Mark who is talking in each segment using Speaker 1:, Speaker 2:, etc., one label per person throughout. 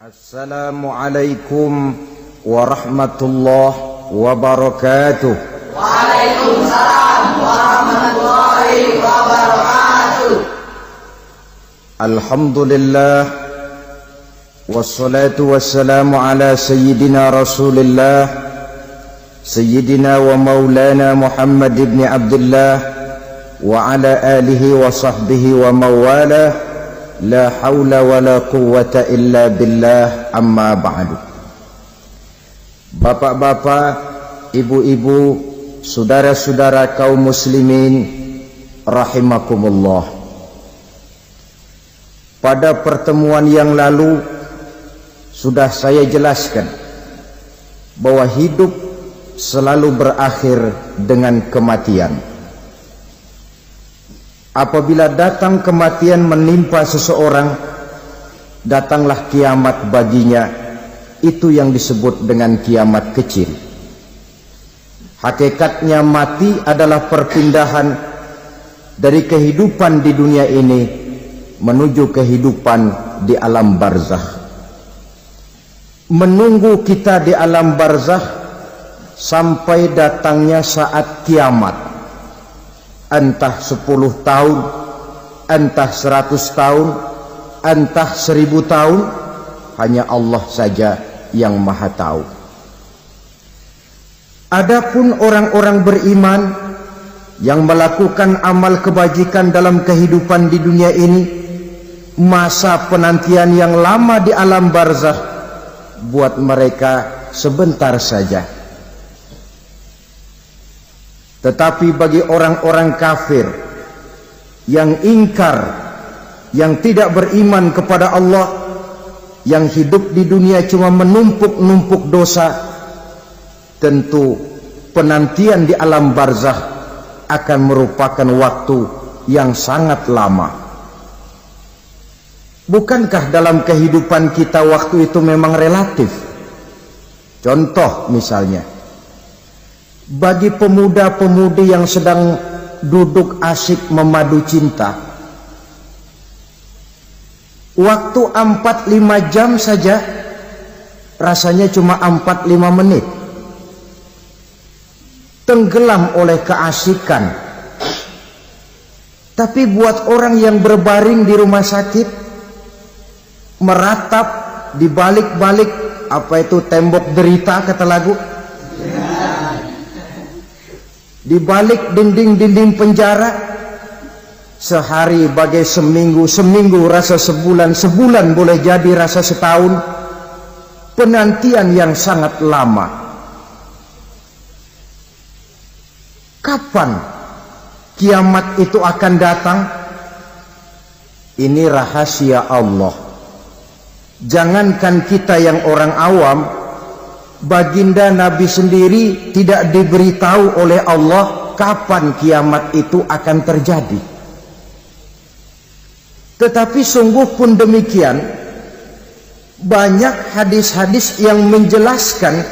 Speaker 1: Assalamualaikum warahmatullahi wabarakatuh.
Speaker 2: Waalaikumsalam warahmatullahi wabarakatuh.
Speaker 1: Alhamdulillah wassalatu wassalamu ala sayyidina Rasulillah sayyidina wa maulana Muhammad ibn Abdullah wa ala alihi wa sahbihi wa mawalah. La haula wa la quwwata illa billah, amma ba'du. Bapak-bapak, ibu-ibu, saudara-saudara kaum muslimin rahimakumullah. Pada pertemuan yang lalu sudah saya jelaskan bahwa hidup selalu berakhir dengan kematian. Apabila datang kematian menimpa seseorang, datanglah kiamat baginya. Itu yang disebut dengan kiamat kecil. Hakikatnya mati adalah perpindahan dari kehidupan di dunia ini menuju kehidupan di alam barzakh. Menunggu kita di alam barzakh sampai datangnya saat kiamat. Entah 10 tahun, entah 100 tahun, entah 1000 tahun, hanya Allah saja yang maha tahu. Adapun orang-orang beriman yang melakukan amal kebajikan dalam kehidupan di dunia ini, masa penantian yang lama di alam barzakh buat mereka sebentar saja. Tetapi bagi orang-orang kafir yang ingkar, yang tidak beriman kepada Allah, yang hidup di dunia cuma menumpuk-numpuk dosa, tentu penantian di alam barzakh akan merupakan waktu yang sangat lama. Bukankah dalam kehidupan kita waktu itu memang relatif? Contoh misalnya, bagi pemuda-pemudi yang sedang duduk asyik memadu cinta, waktu 4-5 jam saja rasanya cuma 4-5 menit. Tenggelam oleh keasikan. Tapi buat orang yang berbaring di rumah sakit, meratap di balik-balik apa itu tembok derita kata lagu, di balik dinding-dinding penjara, sehari bagai seminggu, seminggu rasa sebulan, sebulan boleh jadi rasa setahun. Penantian yang sangat lama. Kapan kiamat itu akan datang? Ini rahasia Allah. Jangankan kita yang orang awam, baginda Nabi sendiri tidak diberitahu oleh Allah kapan kiamat itu akan terjadi. Tetapi sungguh pun demikian, banyak hadis-hadis yang menjelaskan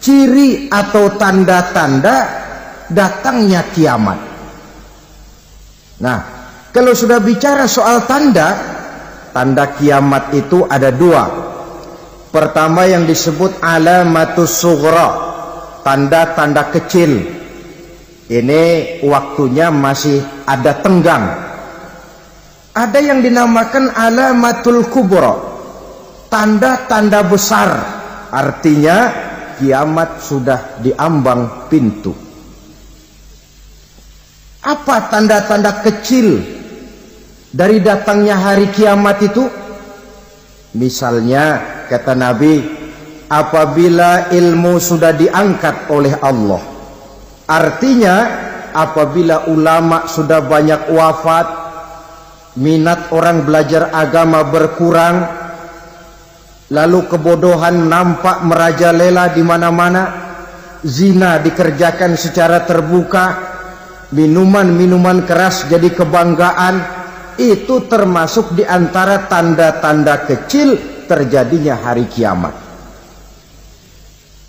Speaker 1: ciri atau tanda-tanda datangnya kiamat. Nah, kalau sudah bicara soal tanda kiamat itu ada dua. Pertama yang disebut alamatus sughra, tanda-tanda kecil. Ini waktunya masih ada tenggang. Ada yang dinamakan alamatul kubra, tanda-tanda besar. Artinya kiamat sudah diambang pintu. Apa tanda-tanda kecil dari datangnya hari kiamat itu? Misalnya kata Nabi, apabila ilmu sudah diangkat oleh Allah, artinya apabila ulama sudah banyak wafat, minat orang belajar agama berkurang, lalu kebodohan nampak merajalela di mana-mana, zina dikerjakan secara terbuka, minuman-minuman keras jadi kebanggaan. Itu termasuk di antara tanda-tanda kecil terjadinya hari kiamat.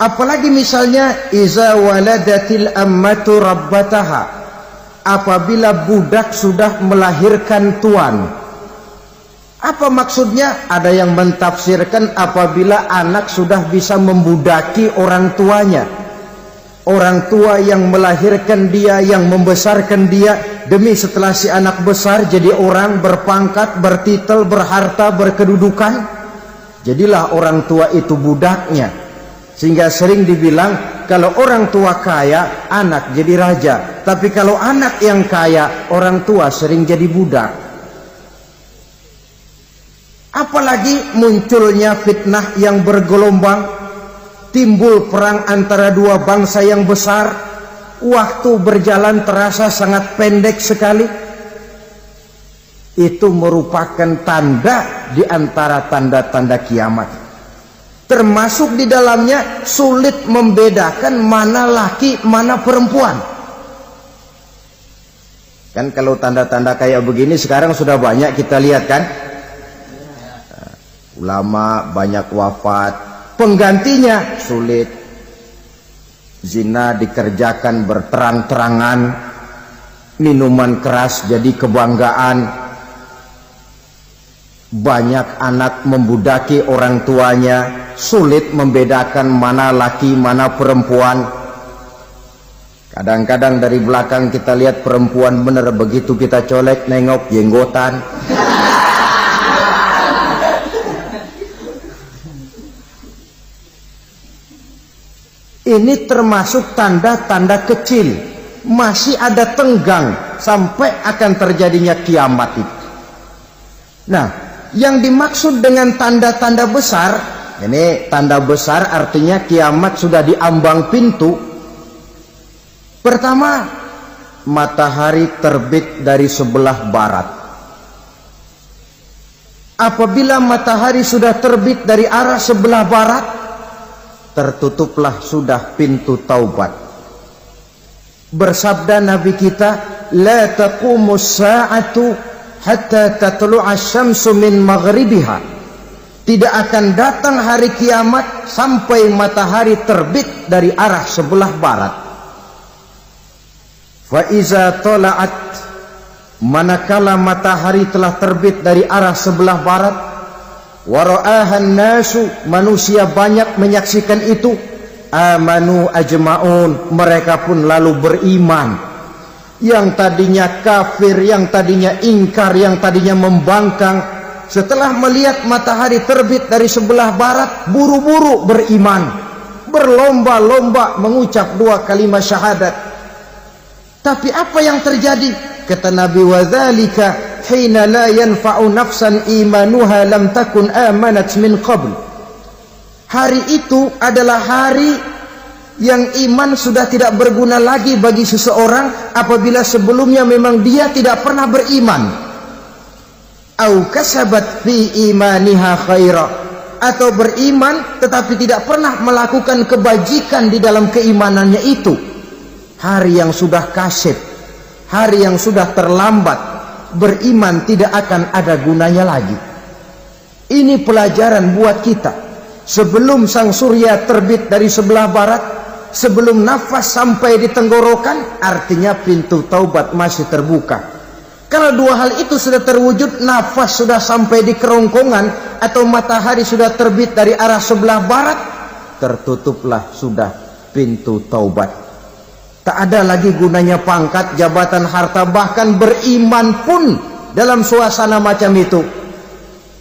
Speaker 1: Apalagi misalnya iza waladatil ammatu rabbataha, apabila budak sudah melahirkan tuan. Apa maksudnya? Ada yang mentafsirkan apabila anak sudah bisa membudaki orang tuanya. Orang tua yang melahirkan dia, yang membesarkan dia, demi setelah si anak besar jadi orang berpangkat, bertitel, berharta, berkedudukan, jadilah orang tua itu budaknya. Sehingga sering dibilang kalau orang tua kaya, anak jadi raja. Tapi kalau anak yang kaya, orang tua sering jadi budak. Apalagi munculnya fitnah yang bergelombang, timbul perang antara dua bangsa yang besar, waktu berjalan terasa sangat pendek sekali. Itu merupakan tanda di antara tanda-tanda kiamat. Termasuk di dalamnya sulit membedakan mana laki, mana perempuan. Kan kalau tanda-tanda kayak begini sekarang sudah banyak kita lihat kan. Ulama banyak wafat, penggantinya sulit. Zina dikerjakan berterang-terangan, minuman keras jadi kebanggaan, banyak anak membudaki orang tuanya, sulit membedakan mana laki mana perempuan. Kadang-kadang dari belakang kita lihat perempuan bener, begitu kita colek nengok jenggotan. Ini termasuk tanda-tanda kecil, masih ada tenggang sampai akan terjadinya kiamat itu. Nah, yang dimaksud dengan tanda-tanda besar, ini tanda besar artinya kiamat sudah di ambang pintu. Pertama, matahari terbit dari sebelah barat. Apabila matahari sudah terbit dari arah sebelah barat, tertutuplah sudah pintu taubat. Bersabda Nabi kita, la taqumus sa'atu hatta tatlu'a syamsu min maghribiha. Tidak akan datang hari kiamat sampai matahari terbit dari arah sebelah barat. Fa iza tala'at, manakala matahari telah terbit dari arah sebelah barat, wara'ahan nasu, manusia banyak menyaksikan itu, amanu ajma'un, mereka pun lalu beriman. Yang tadinya kafir, yang tadinya ingkar, yang tadinya membangkang, setelah melihat matahari terbit dari sebelah barat, buru-buru beriman, berlomba-lomba mengucap dua kalimat syahadat. Tapi apa yang terjadi? Kata Nabi, wadzalika hina la yanfa'u nafsan imanuha lam takun amanat min qabl. Hari itu adalah hari yang iman sudah tidak berguna lagi bagi seseorang apabila sebelumnya memang dia tidak pernah beriman. Au kasabat fi imaniha khaira, atau beriman tetapi tidak pernah melakukan kebajikan di dalam keimanannya itu. Hari yang sudah kasib, hari yang sudah terlambat, beriman tidak akan ada gunanya lagi. Ini pelajaran buat kita. Sebelum sang surya terbit dari sebelah barat, sebelum nafas sampai di tenggorokan, artinya pintu taubat masih terbuka. Kalau dua hal itu sudah terwujud, nafas sudah sampai di kerongkongan atau matahari sudah terbit dari arah sebelah barat, tertutuplah sudah pintu taubat. Tak ada lagi gunanya pangkat, jabatan, harta, bahkan beriman pun dalam suasana macam itu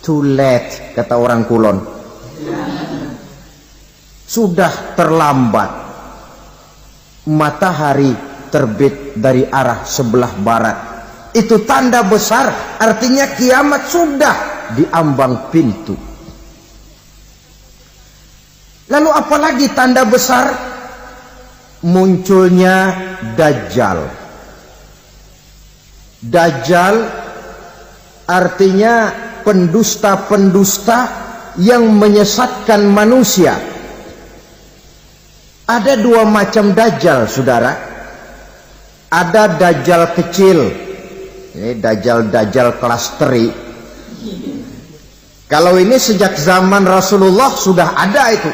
Speaker 1: too late, kata orang Kulon. Sudah terlambat. Matahari terbit dari arah sebelah barat, itu tanda besar, artinya kiamat sudah di ambang pintu. Lalu apalagi tanda besar? Munculnya Dajjal. Dajjal artinya pendusta-pendusta yang menyesatkan manusia. Ada dua macam Dajjal, saudara. Ada Dajjal kecil, ini Dajjal kelas teri. Kalau ini sejak zaman Rasulullah sudah ada itu.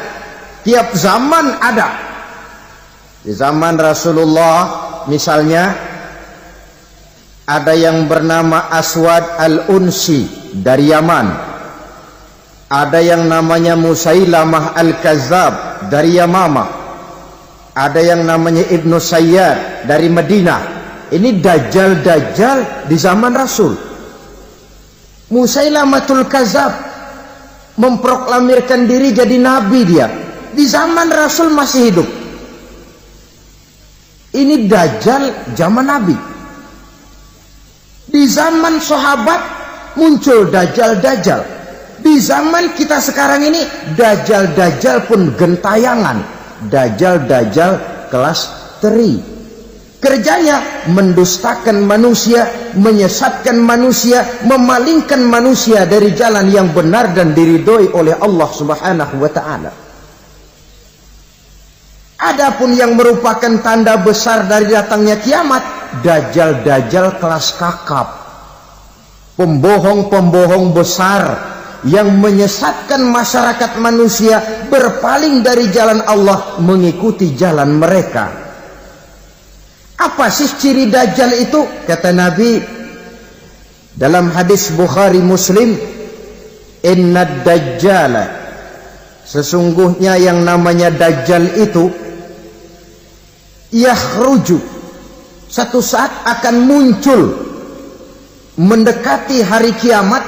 Speaker 1: Tiap zaman ada. Di zaman Rasulullah misalnya ada yang bernama Aswad al-Unsi, dari Yaman. Ada yang namanya Musailamah Al-Kazzab dari Yamama. Ada yang namanya Ibnu Sayyad dari Madinah. Ini dajjal-dajjal di zaman Rasul. Musailamatul Kazzab memproklamirkan diri jadi nabi dia. Di zaman Rasul masih hidup. Ini dajjal zaman Nabi. Di zaman sahabat muncul dajjal-dajjal. Di zaman kita sekarang ini dajjal-dajjal pun gentayangan. Dajjal-dajjal kelas teri. Kerjanya mendustakan manusia, menyesatkan manusia, memalingkan manusia dari jalan yang benar dan diridhoi oleh Allah Subhanahu wa taala. Adapun yang merupakan tanda besar dari datangnya kiamat, dajjal-dajjal kelas kakap. Pembohong-pembohong besar yang menyesatkan masyarakat manusia berpaling dari jalan Allah mengikuti jalan mereka. Apa sih ciri dajjal itu? Kata Nabi dalam hadis Bukhari Muslim, innad dajjala, sesungguhnya yang namanya dajjal itu yakhruju, satu saat akan muncul mendekati hari kiamat.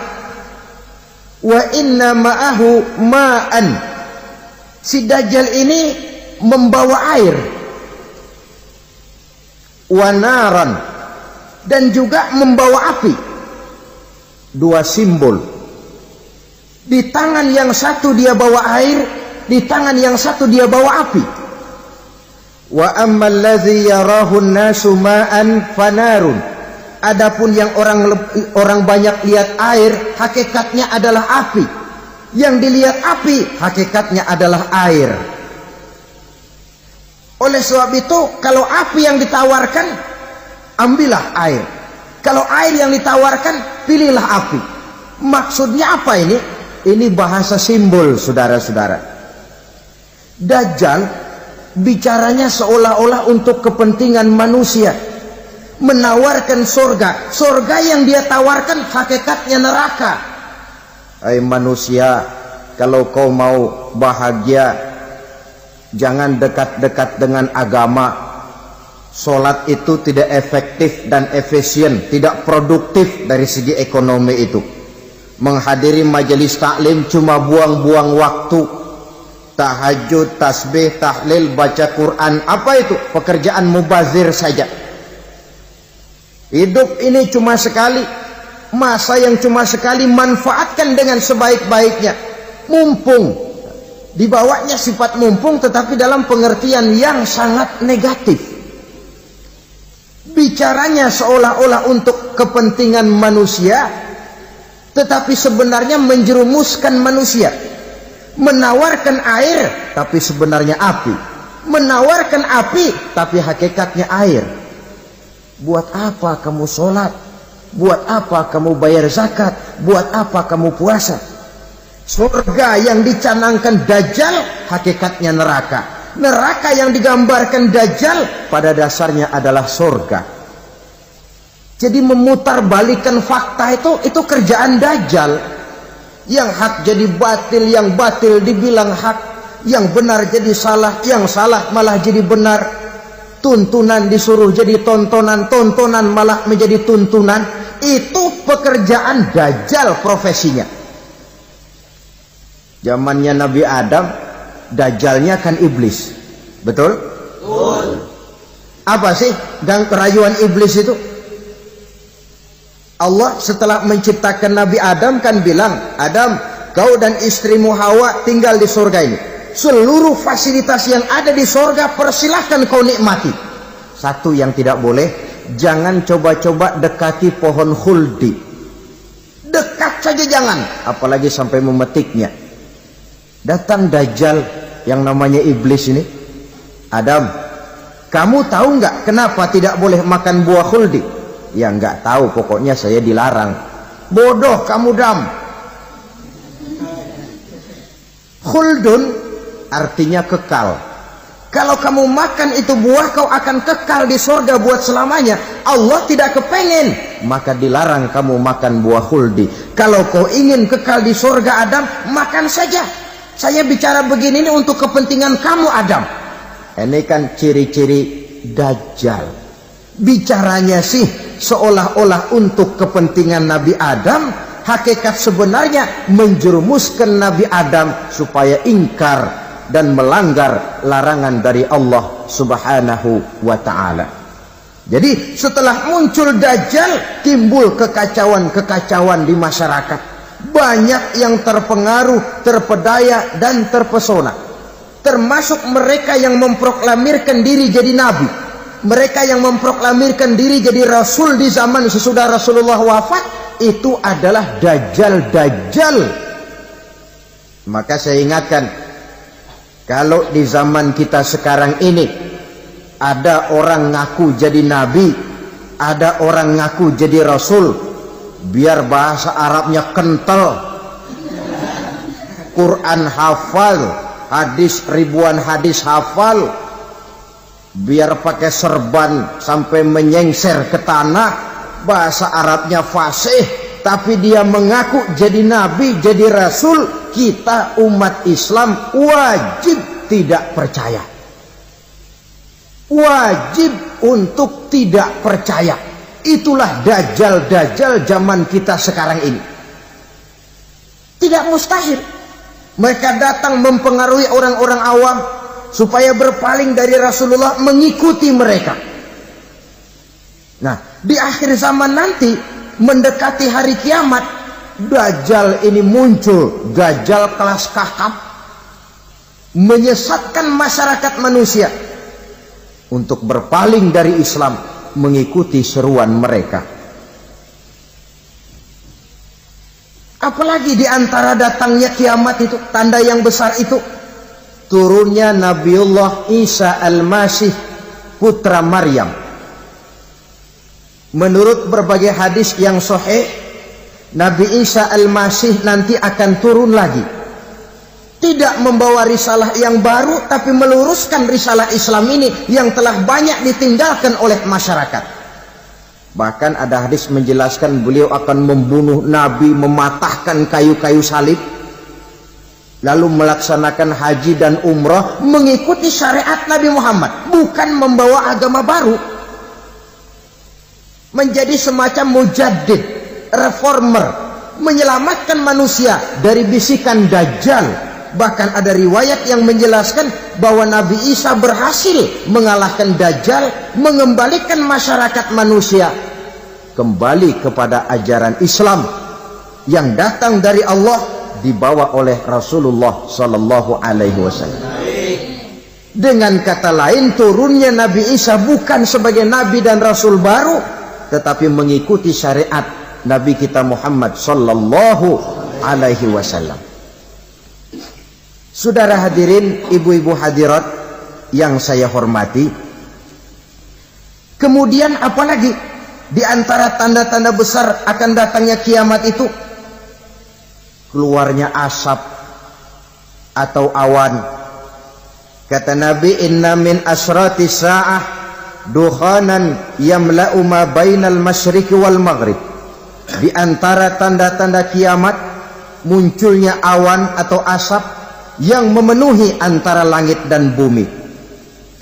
Speaker 1: Wa inna ma'ahu ma'an, si dajjal ini membawa air. Wa naran, dan juga membawa api. Dua simbol. Di tangan yang satu dia bawa air, di tangan yang satu dia bawa api. Wa ammal ladzi yarahu an-nasu ma'an fanarun, adapun yang orang banyak lihat air, hakikatnya adalah api. Yang dilihat api, hakikatnya adalah air. Oleh sebab itu, kalau api yang ditawarkan, ambillah air. Kalau air yang ditawarkan, pilihlah api. Maksudnya apa ini? Ini bahasa simbol, saudara-saudara. Dajjal bicaranya seolah-olah untuk kepentingan manusia, menawarkan surga. Surga yang dia tawarkan hakikatnya neraka. Hai manusia, kalau kau mau bahagia, jangan dekat-dekat dengan agama. Sholat itu tidak efektif dan efisien, tidak produktif dari segi ekonomi itu. Menghadiri majelis taklim cuma buang-buang waktu. Tahajud, tasbih, tahlil, baca Quran, apa itu? Pekerjaan mubazir saja. Hidup ini cuma sekali, masa yang cuma sekali, manfaatkan dengan sebaik-baiknya. Mumpung. Dibawanya sifat mumpung, tetapi dalam pengertian yang sangat negatif. Bicaranya seolah-olah untuk kepentingan manusia, tetapi sebenarnya menjerumuskan manusia. Menawarkan air, tapi sebenarnya api. Menawarkan api, tapi hakikatnya air. Buat apa kamu sholat? Buat apa kamu bayar zakat? Buat apa kamu puasa? Surga yang dicanangkan dajjal, hakikatnya neraka. Neraka yang digambarkan dajjal, pada dasarnya adalah surga. Jadi memutarbalikkan fakta itu kerjaan dajjal. Yang hak jadi batil, yang batil dibilang hak, yang benar jadi salah, yang salah malah jadi benar. Tuntunan disuruh jadi tontonan, tontonan malah menjadi tuntunan. Itu pekerjaan dajjal profesinya. Zamannya Nabi Adam, dajjalnya kan iblis. Betul? Betul. Apa sih gang kerayuan iblis itu? Allah setelah menciptakan Nabi Adam kan bilang, Adam, kau dan istrimu Hawa tinggal di surga ini. Seluruh fasilitas yang ada di surga persilahkan kau nikmati. Satu yang tidak boleh, jangan coba-coba dekati pohon khuldi. Dekat saja jangan, apalagi sampai memetiknya. Datang dajjal yang namanya iblis ini. Adam, kamu tahu nggak kenapa tidak boleh makan buah khuldi? Ya nggak tahu, pokoknya saya dilarang. Bodoh kamu Dam. Khuldun artinya kekal. Kalau kamu makan itu buah, kau akan kekal di surga buat selamanya. Allah tidak kepengen maka dilarang kamu makan buah khuldi. Kalau kau ingin kekal di surga Adam, makan saja. Saya bicara begini ini untuk kepentingan kamu Adam. Ini kan ciri-ciri Dajjal. Bicaranya sih seolah-olah untuk kepentingan Nabi Adam, hakikat sebenarnya menjerumuskan Nabi Adam supaya ingkar dan melanggar larangan dari Allah Subhanahu wa ta'ala. Jadi setelah muncul Dajjal, timbul kekacauan-kekacauan di masyarakat. Banyak yang terpengaruh, terpedaya dan terpesona. Termasuk mereka yang memproklamirkan diri jadi nabi, mereka yang memproklamirkan diri jadi rasul di zaman sesudah Rasulullah wafat. Itu adalah Dajjal. Maka saya ingatkan, kalau di zaman kita sekarang ini ada orang ngaku jadi nabi, ada orang ngaku jadi rasul, biar bahasa Arabnya kental, Quran hafal, hadis ribuan hadis hafal, biar pakai serban sampai menyengser ke tanah, bahasa Arabnya fasih, tapi dia mengaku jadi nabi, jadi rasul. Kita umat Islam wajib tidak percaya, wajib untuk tidak percaya. Itulah Dajjal zaman kita sekarang ini. Tidak mustahil mereka datang mempengaruhi orang-orang awam supaya berpaling dari Rasulullah, mengikuti mereka. Nah, di akhir zaman nanti mendekati hari kiamat, Dajjal ini muncul, Dajjal kelas kakap, menyesatkan masyarakat manusia untuk berpaling dari Islam, mengikuti seruan mereka. Apalagi di antara datangnya kiamat itu, tanda yang besar itu, turunnya Nabiullah Isa Al-Masih, putra Maryam. Menurut berbagai hadis yang sahih, Nabi Isa Al-Masih nanti akan turun lagi, tidak membawa risalah yang baru, tapi meluruskan risalah Islam ini yang telah banyak ditinggalkan oleh masyarakat. Bahkan ada hadis menjelaskan beliau akan membunuh Nabi, mematahkan kayu-kayu salib, lalu melaksanakan haji dan umrah mengikuti syariat Nabi Muhammad, bukan membawa agama baru. Menjadi semacam mujaddid, reformer, menyelamatkan manusia dari bisikan Dajjal. Bahkan ada riwayat yang menjelaskan bahwa Nabi Isa berhasil mengalahkan Dajjal, mengembalikan masyarakat manusia kembali kepada ajaran Islam yang datang dari Allah, dibawa oleh Rasulullah Sallallahu Alaihi Wasallam. Dengan kata lain, turunnya Nabi Isa bukan sebagai Nabi dan Rasul baru, tetapi mengikuti syariat Nabi kita Muhammad Sallallahu Alaihi Wasallam. Saudara hadirin, ibu-ibu hadirat yang saya hormati, kemudian apalagi di antara tanda-tanda besar akan datangnya kiamat itu? Keluarnya asap atau awan. Kata Nabi, inna min asratis sa'ah dukhanan yamla'u ma bainal masyriqi wal maghrib. Di antara tanda-tanda kiamat munculnya awan atau asap yang memenuhi antara langit dan bumi.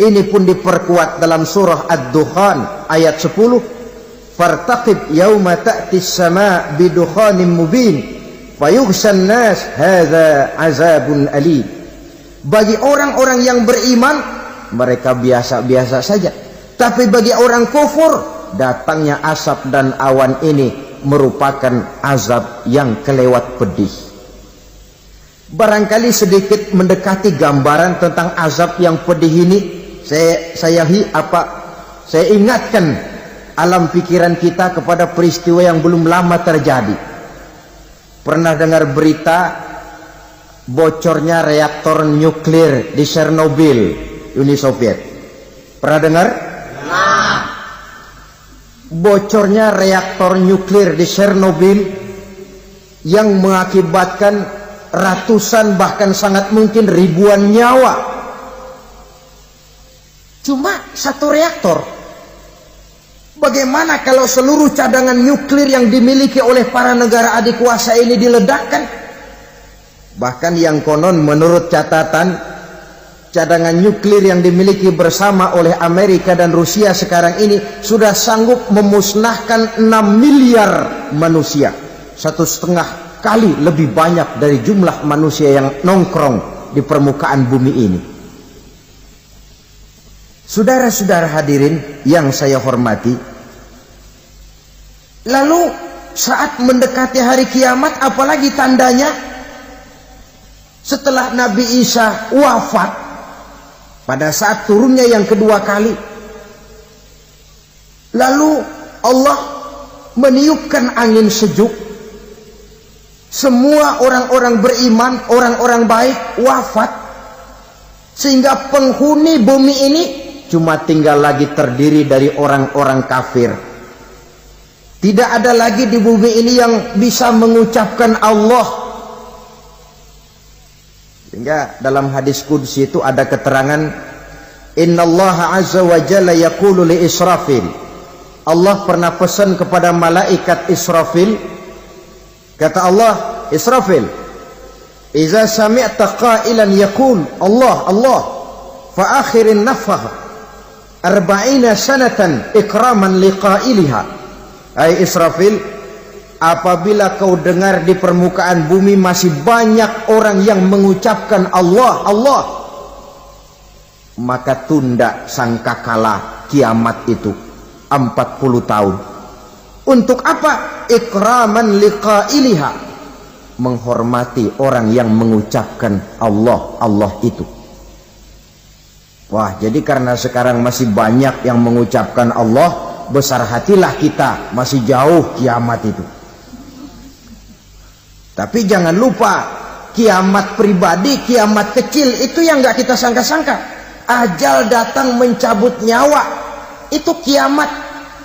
Speaker 1: Ini pun diperkuat dalam surah Ad-Dukhan ayat 10. Fartaqib yauma ta'tis sama' bidukhanin mubin fayughshan nas hadza azabun alim. Bagi orang-orang yang beriman, mereka biasa-biasa saja. Tapi bagi orang kufur, datangnya asap dan awan ini merupakan azab yang kelewat pedih. Barangkali sedikit mendekati gambaran tentang azab yang pedih ini, saya ingatkan alam pikiran kita kepada peristiwa yang belum lama terjadi. Pernah dengar berita bocornya reaktor nuklir di Chernobyl, Uni Soviet? Pernah dengar? Nah. Bocornya reaktor nuklir di Chernobyl yang mengakibatkan ratusan bahkan sangat mungkin ribuan nyawa. Cuma satu reaktor. Bagaimana kalau seluruh cadangan nuklir yang dimiliki oleh para negara adik kuasa ini diledakkan? Bahkan yang konon menurut catatan, cadangan nuklir yang dimiliki bersama oleh Amerika dan Rusia sekarang ini sudah sanggup memusnahkan 6 miliar manusia. 1,5 kali lebih banyak dari jumlah manusia yang nongkrong di permukaan bumi ini. Saudara-saudara hadirin yang saya hormati, lalu saat mendekati hari kiamat, apalagi tandanya setelah Nabi Isa wafat pada saat turunnya yang kedua kali, lalu Allah meniupkan angin sejuk, semua orang-orang beriman, orang-orang baik wafat, sehingga penghuni bumi ini cuma tinggal lagi terdiri dari orang-orang kafir. Tidak ada lagi di bumi ini yang bisa mengucapkan Allah. Sehingga dalam hadis qudsi itu ada keterangan, innallaha azza wa jalla yaqulu li Israfil. Allah pernah pesan kepada malaikat Israfil, kata Allah, Israfil, iza sami'ta qailan yaqul Allah Allah fa akhirin nafakh 40 sanatan ikraman liqailiha. Hai Israfil, apabila kau dengar di permukaan bumi masih banyak orang yang mengucapkan Allah Allah, maka tunda sangkakala kiamat itu 40 tahun. Untuk apa? Ikraman liqailiha, menghormati orang yang mengucapkan Allah Allah itu. Wah, jadi karena sekarang masih banyak yang mengucapkan Allah, besar hatilah kita, masih jauh kiamat itu. Tapi jangan lupa, kiamat pribadi, kiamat kecil itu yang gak kita sangka-sangka. Ajal datang mencabut nyawa, itu kiamat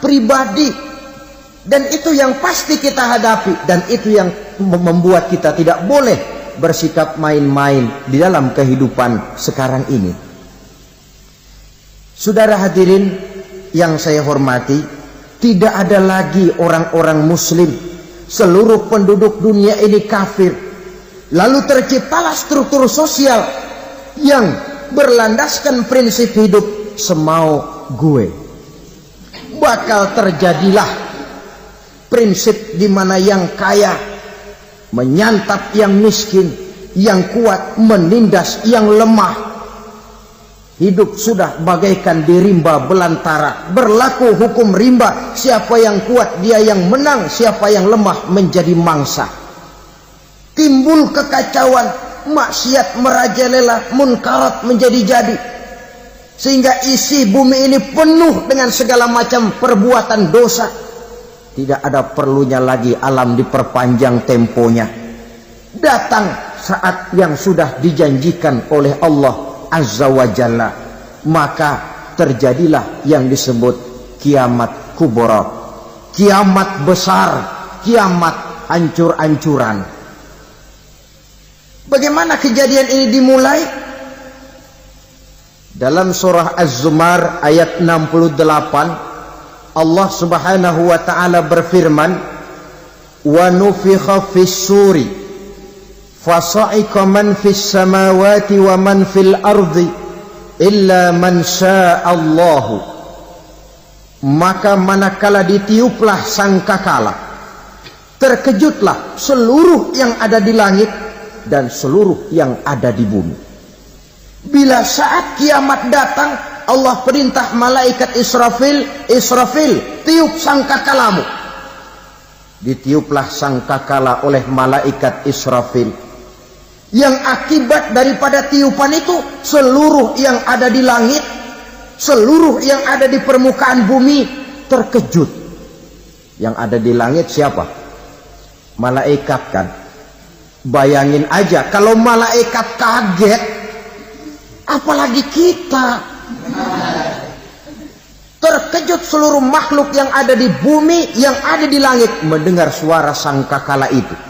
Speaker 1: pribadi, dan itu yang pasti kita hadapi, dan itu yang membuat kita tidak boleh bersikap main-main di dalam kehidupan sekarang ini. Saudara hadirin yang saya hormati, tidak ada lagi orang-orang muslim. Seluruh penduduk dunia ini kafir. Lalu terciptalah struktur sosial yang berlandaskan prinsip hidup semau gue. Bakal terjadilah prinsip di mana yang kaya menyantap yang miskin, yang kuat menindas yang lemah. Hidup sudah bagaikan di rimba belantara, berlaku hukum rimba, siapa yang kuat dia yang menang, siapa yang lemah menjadi mangsa. Timbul kekacauan, maksiat merajalela, munkarat menjadi-jadi, sehingga isi bumi ini penuh dengan segala macam perbuatan dosa. Tidak ada perlunya lagi alam diperpanjang temponya. Datang saat yang sudah dijanjikan oleh Allah Azza wa Jalla, maka terjadilah yang disebut kiamat kubra, kiamat besar, kiamat hancur-hancuran. Bagaimana kejadian ini dimulai? Dalam surah Az-Zumar ayat 68, Allah Subhanahu wa taala berfirman, wa nufikha fis-suri fasa'iqa man fis samawati wa man fil ardi illa man sya'allahu. Maka manakala ditiuplah sangkakala, terkejutlah seluruh yang ada di langit dan seluruh yang ada di bumi. Bila saat kiamat datang, Allah perintah malaikat Israfil, Israfil, tiup sangkakalamu. Ditiuplah sangkakala oleh malaikat Israfil. Yang akibat daripada tiupan itu, seluruh yang ada di langit, seluruh yang ada di permukaan bumi terkejut. Yang ada di langit siapa? Malaikat kan. Bayangin aja kalau malaikat kaget, apalagi kita. Terkejut seluruh makhluk yang ada di bumi, yang ada di langit mendengar suara sangkakala itu.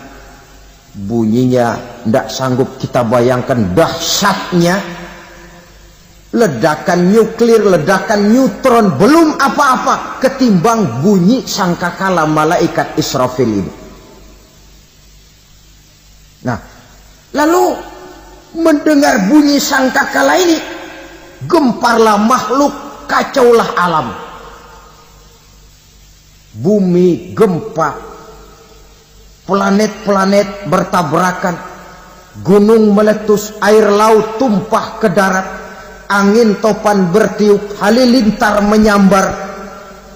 Speaker 1: Bunyinya tidak sanggup kita bayangkan dahsyatnya. ledakan nuklir, ledakan neutron, belum apa-apa ketimbang bunyi sangkakala malaikat Israfil ini. Nah, lalu mendengar bunyi sangkakala ini, gemparlah makhluk, kacaulah alam. Bumi gempa, planet-planet bertabrakan, gunung meletus, air laut tumpah ke darat, angin topan bertiup, halilintar menyambar.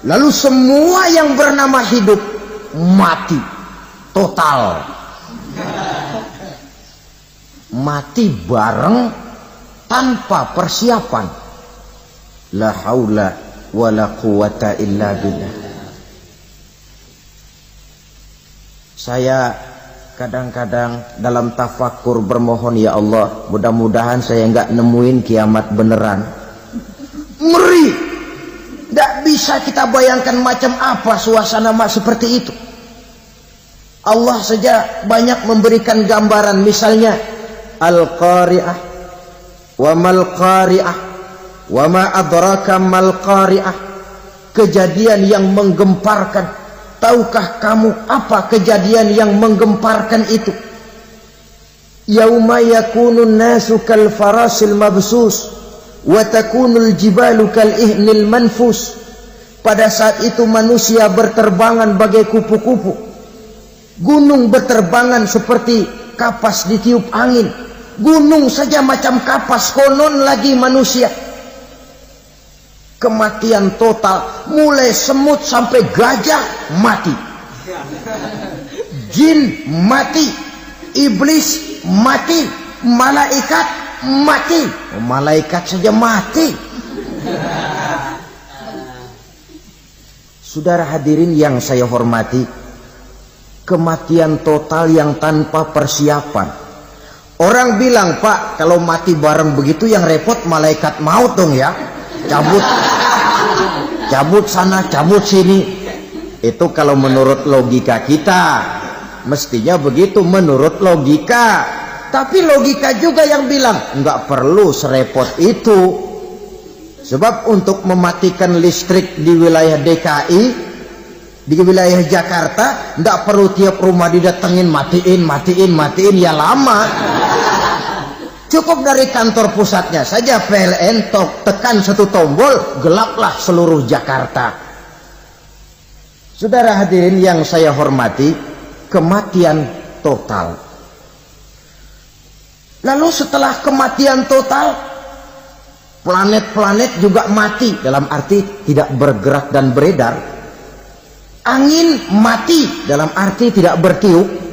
Speaker 1: Lalu semua yang bernama hidup mati total. Mati bareng tanpa persiapan. La haula wala quwata illa billah. Saya kadang-kadang dalam tafakur bermohon, ya Allah, mudah-mudahan saya nggak nemuin kiamat beneran. Ngeri, nggak bisa kita bayangkan macam apa suasana seperti itu. Allah saja banyak memberikan gambaran, misalnya Al-Qari'ah, wa mal qari'ah, wa ma adraka mal qari'ah. Kejadian yang menggemparkan. Tahukah kamu apa kejadian yang menggemparkan itu? Yauma yakunun nasu kal farasil mabsus wa takunul jibalu kal ihnil manfus. Pada saat itu manusia berterbangan bagai kupu-kupu, gunung berterbangan seperti kapas ditiup angin. Gunung saja macam kapas, konon lagi manusia. Kematian total, mulai semut sampai gajah mati, jin mati, iblis mati, malaikat mati. Malaikat saja mati. Saudara hadirin yang saya hormati, kematian total yang tanpa persiapan. Orang bilang, Pak, kalau mati bareng begitu yang repot malaikat maut dong ya. Cabut sana, cabut sini. Itu kalau menurut logika kita, mestinya begitu menurut logika. Tapi logika juga yang bilang nggak perlu serepot itu. Sebab untuk mematikan listrik di wilayah DKI, di wilayah Jakarta, nggak perlu tiap rumah didatengin matiin, ya lama. Cukup dari kantor pusatnya saja PLN tekan satu tombol, gelaplah seluruh Jakarta. Saudara hadirin yang saya hormati, kematian total. Lalu setelah kematian total, planet-planet juga mati, dalam arti tidak bergerak dan beredar. Angin mati, dalam arti tidak bertiup.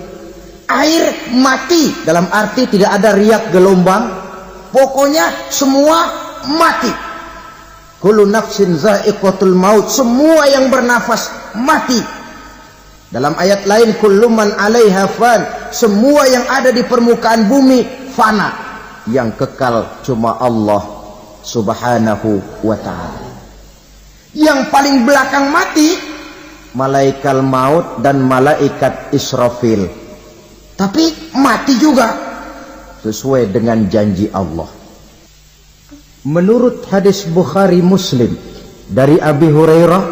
Speaker 1: Air mati, dalam arti tidak ada riak gelombang. Pokoknya semua mati. Kullu nafsin za'iqatul maut, semua yang bernafas mati. Dalam ayat lain, kullu man 'alaiha fan, semua yang ada di permukaan bumi fana. Yang kekal cuma Allah Subhanahu wa ta'ala. Yang paling belakang mati malaikat maut dan malaikat Israfil. Tapi mati juga sesuai dengan janji Allah. Menurut hadis Bukhari Muslim dari Abi Hurairah,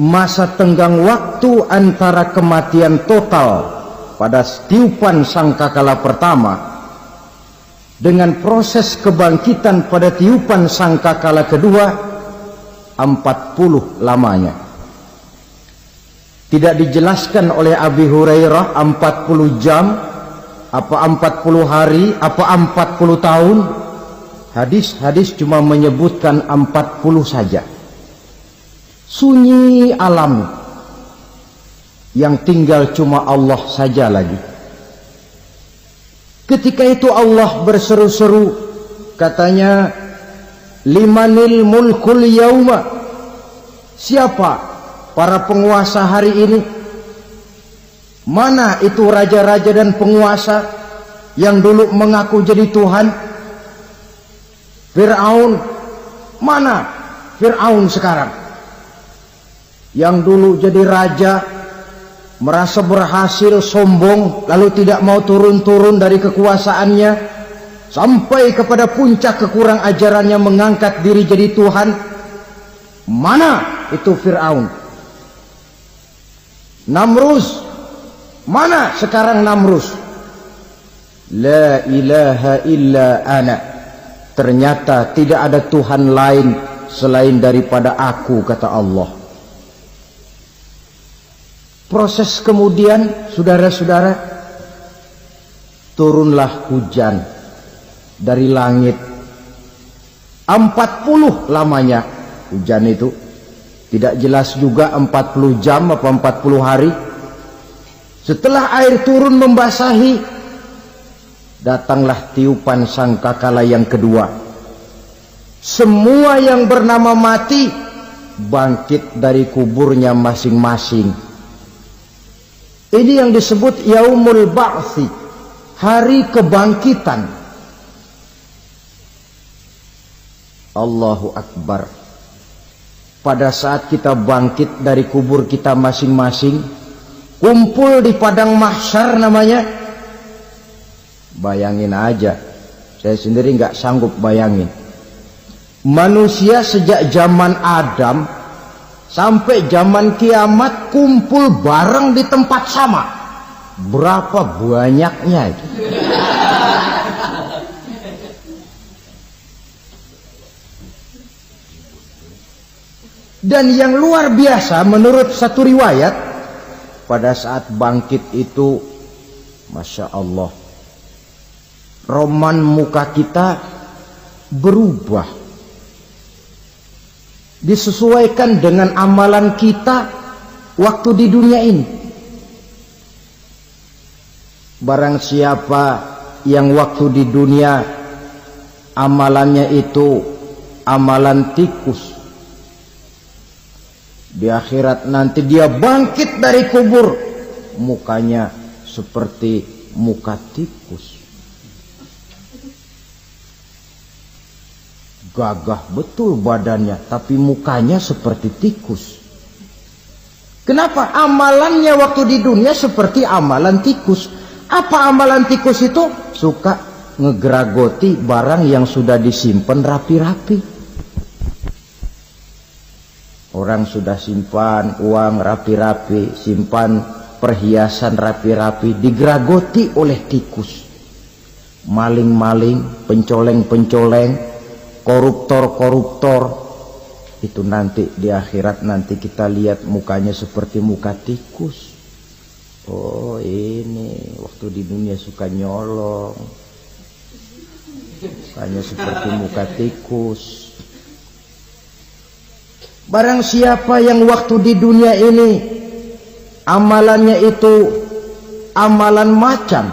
Speaker 1: masa tenggang waktu antara kematian total pada tiupan sangkakala pertama dengan proses kebangkitan pada tiupan sangkakala kedua 40 lamanya. Tidak dijelaskan oleh Abi Hurairah 40 jam, apa 40 hari, apa 40 tahun. Hadis-hadis cuma menyebutkan 40 saja. Sunyi alam, yang tinggal cuma Allah saja lagi. Ketika itu Allah berseru-seru, katanya, limanil mulkul yauma, siapa para penguasa hari ini? Mana itu raja-raja dan penguasa yang dulu mengaku jadi Tuhan? Fir'aun, mana Fir'aun sekarang? Yang dulu jadi raja, merasa berhasil, sombong, lalu tidak mau turun-turun dari kekuasaannya. sampai kepada puncak kekurang ajarannya mengangkat diri jadi Tuhan. Mana itu Fir'aun? Namrus, mana sekarang Namrus? La ilaha illa ana. Ternyata tidak ada Tuhan lain selain daripada aku, kata Allah. Proses kemudian, saudara-saudara, turunlah hujan dari langit. 40 lamanya hujan itu. Tidak jelas juga 40 jam apa 40 hari. Setelah air turun membasahi, datanglah tiupan sangkakala yang kedua. Semua yang bernama mati bangkit dari kuburnya masing-masing. Ini yang disebut Yaumul Ba'thi, hari kebangkitan. Allahu Akbar. Pada saat kita bangkit dari kubur kita masing-masing, kumpul di padang mahsyar namanya. Bayangin aja, saya sendiri nggak sanggup bayangin. Manusia sejak zaman Adam sampai zaman kiamat kumpul bareng di tempat sama. Berapa banyaknya itu? Dan yang luar biasa menurut satu riwayat, pada saat bangkit itu, Masya Allah, roman muka kita berubah, disesuaikan dengan amalan kita waktu di dunia ini. Barang siapa yang waktu di dunia amalannya itu amalan tikus, di akhirat nanti dia bangkit dari kubur, mukanya seperti muka tikus. Gagah betul badannya, tapi mukanya seperti tikus. Kenapa? Amalannya waktu di dunia seperti amalan tikus. Apa amalan tikus itu? Suka ngegeragoti barang yang sudah disimpan rapi-rapi. Orang sudah simpan uang rapi-rapi, simpan perhiasan rapi-rapi, digeragoti oleh tikus. Maling-maling, pencoleng-pencoleng, koruptor-koruptor, itu nanti di akhirat nanti kita lihat mukanya seperti muka tikus. Oh, ini waktu di dunia suka nyolong, mukanya seperti muka tikus. Barang siapa yang waktu di dunia ini amalannya itu amalan macan,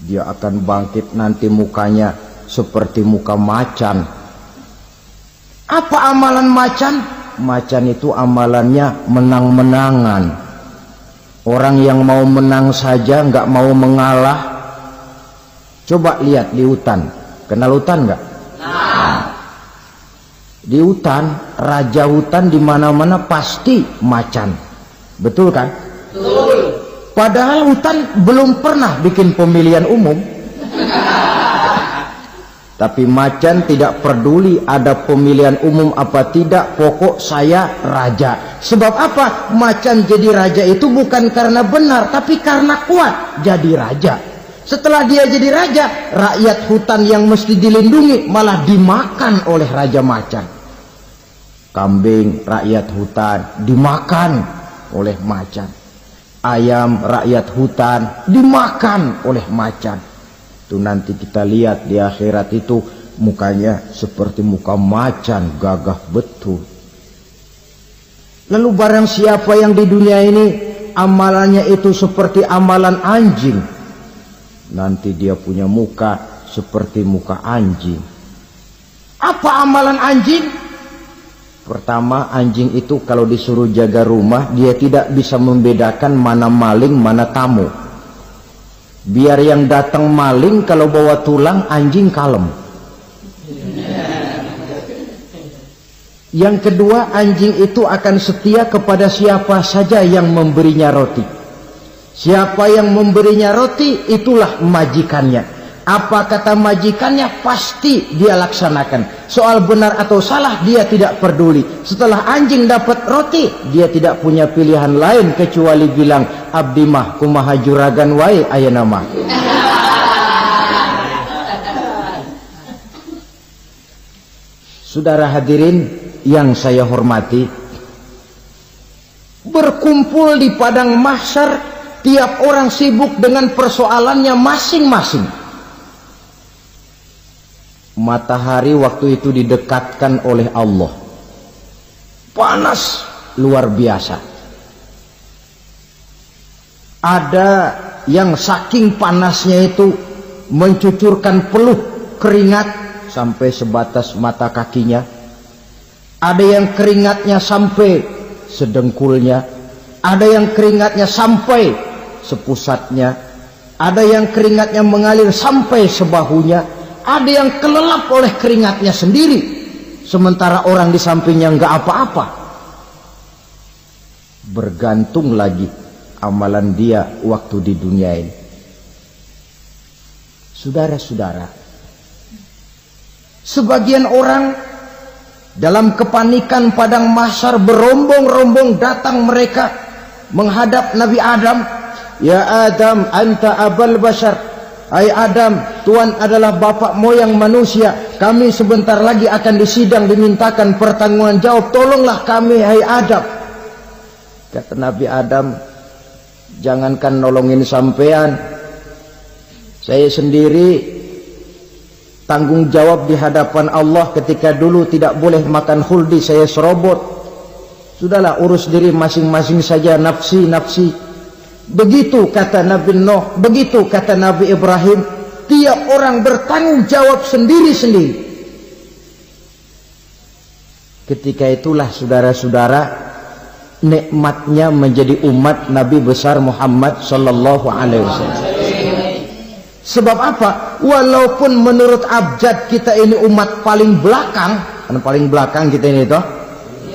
Speaker 1: dia akan bangkit nanti mukanya seperti muka macan. Apa amalan macan? Macan itu amalannya menang-menangan. Orang yang mau menang saja nggak mau mengalah. Coba lihat di hutan, kenal hutan nggak? Di hutan, raja hutan di mana-mana pasti macan, betul kan? Betul. Padahal hutan belum pernah bikin pemilihan umum. Tapi macan tidak peduli ada pemilihan umum apa tidak, pokok saya raja. Sebab apa? Macan jadi raja itu bukan karena benar, tapi karena kuat jadi raja. Setelah dia jadi raja, rakyat hutan yang mesti dilindungi malah dimakan oleh raja macan. Kambing rakyat hutan dimakan oleh macan. Ayam rakyat hutan dimakan oleh macan. Itu nanti kita lihat di akhirat itu mukanya seperti muka macan, gagah betul. Lalu barang siapa yang di dunia ini amalannya itu seperti amalan anjing, nanti dia punya muka seperti muka anjing. Apa amalan anjing? Pertama, anjing itu kalau disuruh jaga rumah, dia tidak bisa membedakan mana maling, mana tamu. Biar yang datang maling, kalau bawa tulang, anjing kalem. Yang kedua, anjing itu akan setia kepada siapa saja yang memberinya roti. Siapa yang memberinya roti, itulah majikannya. Apa kata majikannya pasti dia laksanakan. Soal benar atau salah dia tidak peduli. Setelah anjing dapat roti, dia tidak punya pilihan lain kecuali bilang, abdi mah kumaha juragan wae ayeuna mah. Saudara hadirin yang saya hormati, berkumpul di padang mahsyar, tiap orang sibuk dengan persoalannya masing-masing. Matahari waktu itu didekatkan oleh Allah, panas luar biasa. Ada yang saking panasnya itu mencucurkan peluh keringat sampai sebatas mata kakinya. Ada yang keringatnya sampai sedengkulnya, ada yang keringatnya sampai sepusatnya, ada yang keringatnya mengalir sampai sebahunya, ada yang kelelap oleh keringatnya sendiri, sementara orang di sampingnya nggak apa-apa. Bergantung lagi amalan dia waktu di dunia ini. Saudara-saudara, sebagian orang dalam kepanikan padang mahsyar berombong-rombong datang mereka menghadap Nabi Adam. Ya Adam, anta abal bashar. Hai Adam, Tuhan adalah bapak moyang manusia. Kami sebentar lagi akan disidang, dimintakan pertanggungan jawab. Tolonglah kami, hai Adam. Kata Nabi Adam, jangankan nolongin sampean, saya sendiri tanggung jawab di hadapan Allah. Ketika dulu tidak boleh makan khuldi, saya serobot. Sudahlah, urus diri masing-masing saja, nafsi. Begitu kata Nabi Nuh, begitu kata Nabi Ibrahim. Tiap orang bertanggung jawab sendiri-sendiri. Ketika itulah saudara-saudara, nikmatnya menjadi umat Nabi besar Muhammad sallallahu alaihi wasallam. Sebab apa? Walaupun menurut abjad kita ini umat paling belakang, kan paling belakang kita ini toh,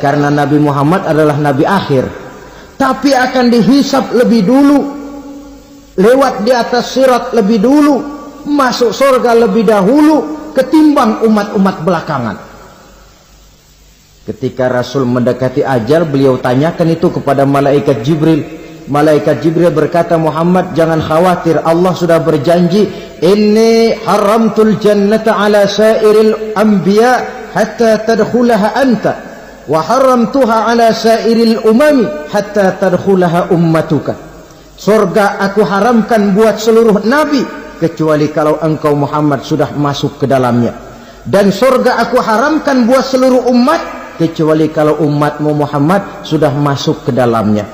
Speaker 1: karena Nabi Muhammad adalah Nabi akhir, tapi akan dihisap lebih dulu, lewat di atas sirat lebih dulu, masuk surga lebih dahulu ketimbang umat-umat belakangan. Ketika Rasul mendekati ajal, beliau tanyakan itu kepada malaikat Jibril. Malaikat Jibril berkata, Muhammad jangan khawatir, Allah sudah berjanji, inni haramtul jannata ala sairil anbiya hatta tadkhulaha anta, wa haramtuha ala sairil umami hatta tadkhulaha ummatuka. Surga aku haramkan buat seluruh nabi kecuali kalau engkau Muhammad sudah masuk ke dalamnya, dan surga aku haramkan buat seluruh umat kecuali kalau umatmu Muhammad sudah masuk ke dalamnya.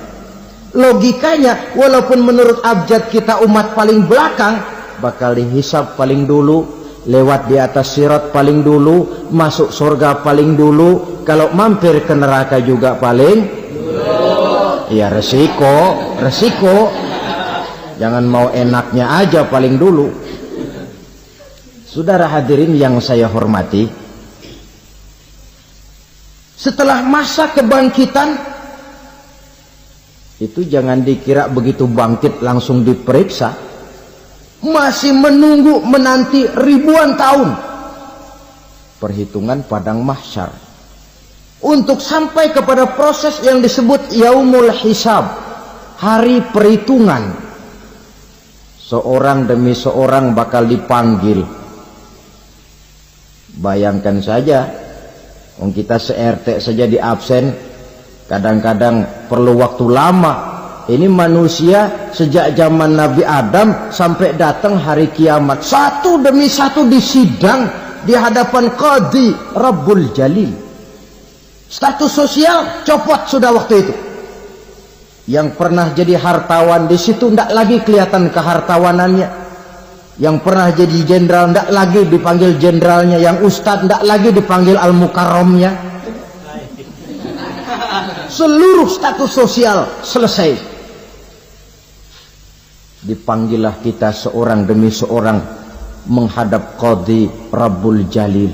Speaker 1: Logikanya, walaupun menurut abjad kita umat paling belakang, bakal dihisab paling dulu, lewat di atas sirat paling dulu, masuk surga paling dulu, kalau mampir ke neraka juga paling dulu. Ya resiko. Jangan mau enaknya aja paling dulu. Saudara hadirin yang saya hormati, setelah masa kebangkitan itu jangan dikira begitu bangkit langsung diperiksa. Masih menunggu menanti ribuan tahun perhitungan padang mahsyar untuk sampai kepada proses yang disebut yaumul hisab, hari perhitungan. Seorang demi seorang bakal dipanggil. Bayangkan saja, kita se-RT saja di absen, kadang-kadang perlu waktu lama. Ini manusia sejak zaman Nabi Adam sampai datang hari kiamat, satu demi satu disidang di hadapan Qadhi Rabbul Jalil. Status sosial copot sudah waktu itu. Yang pernah jadi hartawan di situ tidak lagi kelihatan kehartawanannya. Yang pernah jadi jenderal tidak lagi dipanggil jenderalnya. Yang ustadz tidak lagi dipanggil al-mukarramnya. Seluruh status sosial selesai. Dipanggillah kita seorang demi seorang menghadap Qadhi Rabbul Jalil.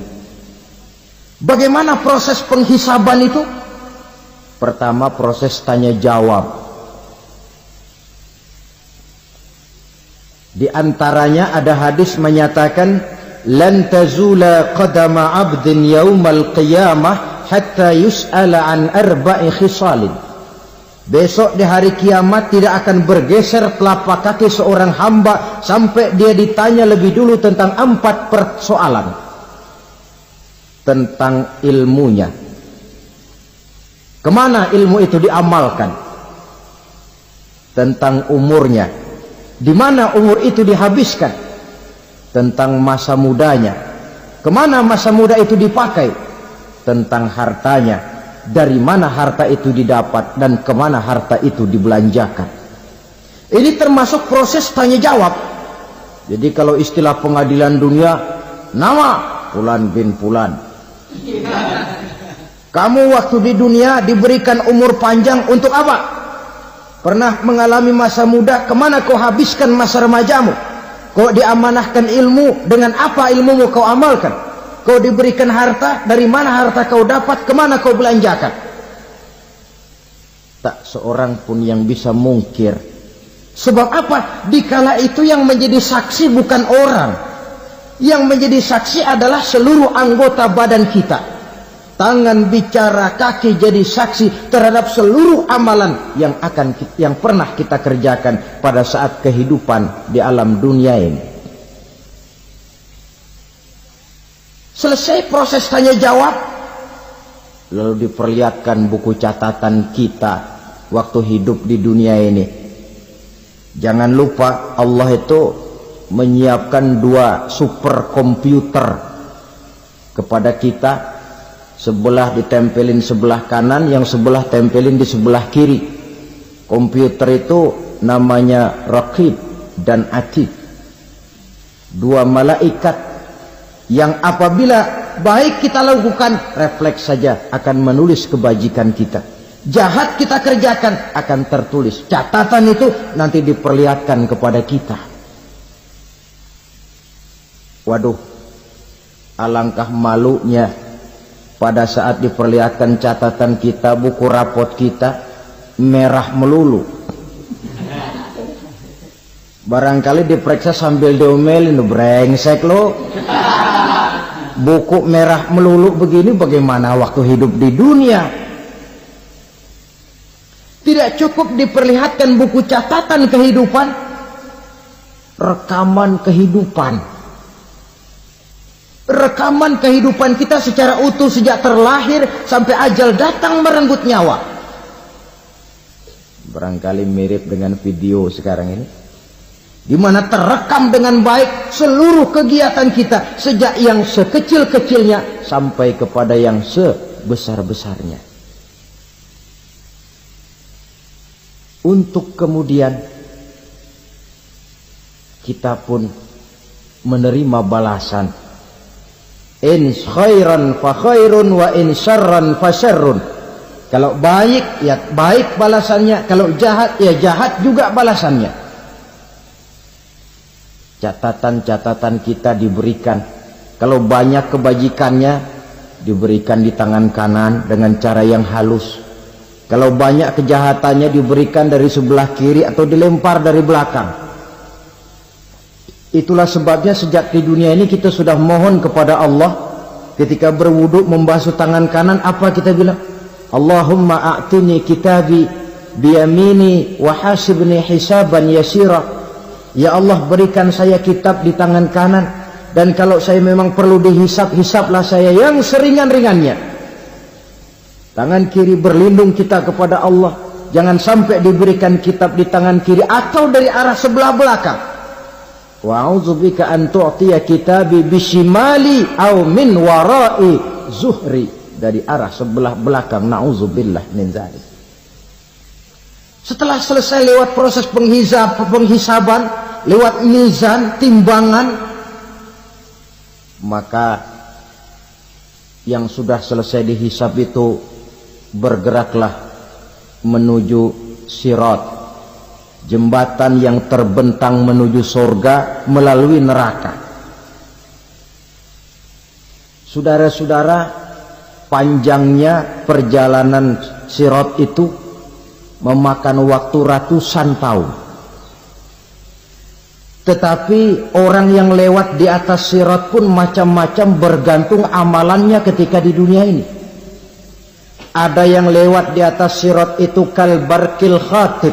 Speaker 1: Bagaimana proses penghisaban itu? Pertama, proses tanya jawab. Di antaranya ada hadis menyatakan, lan tazula qadama 'abdin yaumal qiyamah hatta yus'ala an arba'i khisalin. Besok di hari kiamat tidak akan bergeser telapak kaki seorang hamba sampai dia ditanya lebih dulu tentang 4 persoalan. Tentang ilmunya. Kemana ilmu itu diamalkan? Tentang umurnya. Di mana umur itu dihabiskan? Tentang masa mudanya. Kemana masa muda itu dipakai? Tentang hartanya. Dari mana harta itu didapat dan kemana harta itu dibelanjakan. Ini termasuk proses tanya jawab. Jadi kalau istilah pengadilan dunia, nama Fulan bin Fulan. Kamu waktu di dunia diberikan umur panjang untuk apa? Pernah mengalami masa muda, kemana kau habiskan masa remajamu? Kau diamanahkan ilmu, dengan apa ilmumu kau amalkan? Kau diberikan harta, dari mana harta kau dapat, kemana kau belanjakan? Tak seorang pun yang bisa mungkir. Sebab apa? Dikala itu yang menjadi saksi bukan orang. Yang menjadi saksi adalah seluruh anggota badan kita. Tangan bicara, kaki jadi saksi terhadap seluruh amalan yang pernah kita kerjakan pada saat kehidupan di alam dunia ini. Selesai proses tanya jawab, lalu diperlihatkan buku catatan kita waktu hidup di dunia ini. Jangan lupa Allah itu menyiapkan 2 superkomputer kepada kita. Sebelah ditempelin sebelah kanan, yang sebelah tempelin di sebelah kiri. Komputer itu namanya Raqib dan Atid. 2 malaikat yang apabila baik kita lakukan, refleks saja akan menulis kebajikan kita. Jahat kita kerjakan, akan tertulis. Catatan itu nanti diperlihatkan kepada kita. Waduh, alangkah malunya pada saat diperlihatkan catatan kita, buku rapot kita merah melulu. Barangkali diperiksa sambil diomelin, brengsek lo. Buku merah melulu begini, bagaimana waktu hidup di dunia? Tidak cukup diperlihatkan buku catatan kehidupan, rekaman kehidupan. Rekaman kehidupan kita secara utuh sejak terlahir sampai ajal datang merenggut nyawa. Barangkali mirip dengan video sekarang ini, di mana terekam dengan baik seluruh kegiatan kita, sejak yang sekecil-kecilnya sampai kepada yang sebesar-besarnya. Untuk kemudian kita pun menerima balasan. In khairan fa khairun wa in syarran fa syarrun. Kalau baik ya baik balasannya, kalau jahat ya jahat juga balasannya. Catatan-catatan kita diberikan. Kalau banyak kebajikannya diberikan di tangan kanan dengan cara yang halus. Kalau banyak kejahatannya diberikan dari sebelah kiri atau dilempar dari belakang. Itulah sebabnya sejak di dunia ini kita sudah mohon kepada Allah. Ketika berwudu membasuh tangan kanan, apa kita bilang? Allahumma a'tini kitabi biyamini wa hasibni hisaban yasira. Ya Allah, berikan saya kitab di tangan kanan, dan kalau saya memang perlu dihisap, hisaplah saya yang seringan-ringannya. Tangan kiri berlindung kita kepada Allah, jangan sampai diberikan kitab di tangan kiri atau dari arah sebelah belakang. Wa a'udzubika an tu'tiya kitabi bishimali aw min wara'i zuhri, dari arah sebelah belakang. Na'udzubillah min dzalik. Setelah selesai lewat proses penghisaban, lewat mizan, timbangan, maka yang sudah selesai dihisab itu bergeraklah menuju sirat, jembatan yang terbentang menuju surga melalui neraka. Saudara-saudara, panjangnya perjalanan sirat itu memakan waktu ratusan tahun. Tetapi orang yang lewat di atas sirat pun macam-macam, bergantung amalannya ketika di dunia ini. Ada yang lewat di atas sirat itu kal barqil khatib,